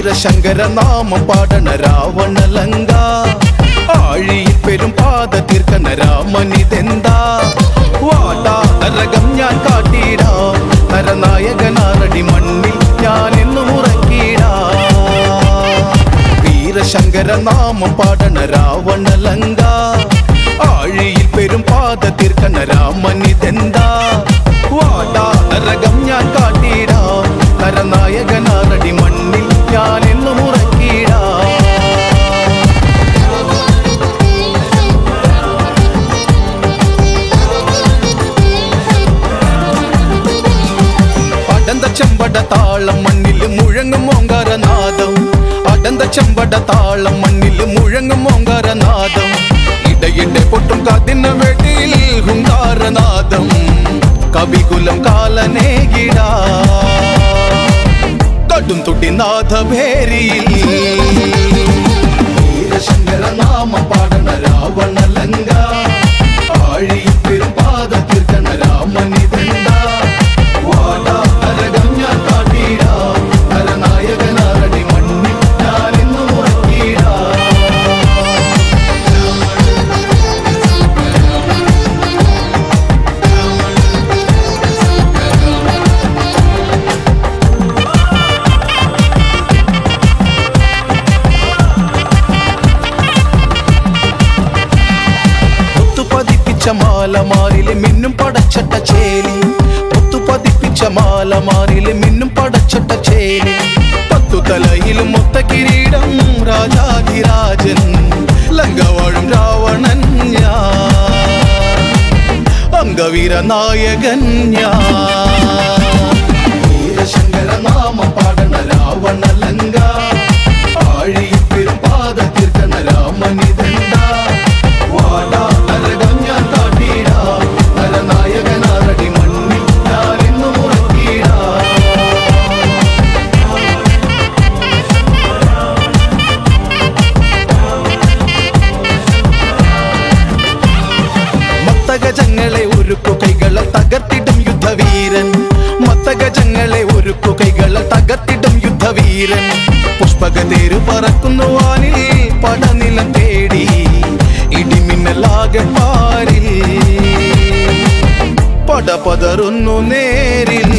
വീരശങ്കര നാമം പാടണ രാവണലങ്ക ആഴിയിൽ പെരും പാത തീർക്കണ രാമനിതെന്താ വാടാ നരകം ഞാൻ കാട്ടിടാ നരനായകനാറടി മണ്ണിൽ ഞാൻ എന്നും ഉറക്കിടാ വീരശങ്കര നാമം പാടണ രാവണലങ്ക ആഴിയിൽ പെരും പാത തീർക്കണ രാമനിതെന്താ വാടാ നരകം ഞാൻ കാട്ടിടാ നരനായകനാറടി മണ്ണിൽ ഞാൻ എന്നും ഉറക്കിടാ അടന്ത ചെമ്പട താളം മണ്ണിൽ മുഴങ്ങും ഓങ്കാരനാദം അടന്ത ചെമ്പട താളം മണ്ണിൽ മുഴങ്ങും ഓങ്കാരനാദം ഇടയിടെ പൊട്ടും കാതിന വെടിയിൽ ഹുങ്കാരനാദം കവികുലം കാലനേകിടാ കടും തുട്ടി നാഥഭേരിയിൽ വീരശങ്കര നാമം പാടണ രാവണലങ്ക ആഴിയിൽ പെരും പാത തീർക്കണ രാമനിതെന്താ വാടാ നരകം ഞാൻ കാട്ടിടാ നരനായകനാറടി മണ്ണിൽ ഞാൻ എന്നും ഉറക്കിടാ മാലമാരിലെ മിന്നും പടച്ചട്ട ചേലി മുത്തു പതിപ്പിച്ച മാലമാരിലെ മിന്നും പടച്ചട്ട ചേലി പത്തു തലയിൽ മൊത്ത കിരീടം രാജാധിരാജൻ ലങ്കവാഴും രാവണൻ ഞാൻ അംഗവീര നായകൻ ഞാൻ വീരശങ്കര നാമം പാടണ രാവണലങ്ക ആഴിയിൽ പെരും പാത തീർക്കണ രാമനിതെന്താ വാടാ നരകം ഞാൻ കാട്ടിടാ നരനായകനാറടി മണ്ണിൽ ഞാൻ എന്നും ഉറക്കിടാ മത്തഗജങ്ങളെ ഒരുക്കു കൈകളെ തകർത്തിടും യുദ്ധവീരൻ മത്തഗജങ്ങളെ ഒരുക്കു കൈകളെ തകർത്തിടും യുദ്ധവീരൻ പുഷ്പകതേരു പറക്കുന്നു വാനിൽ പടനിലം തേടി ഇടിമിന്നലാകെ പാരിൽ പടപതറുന്നു നേരിൽ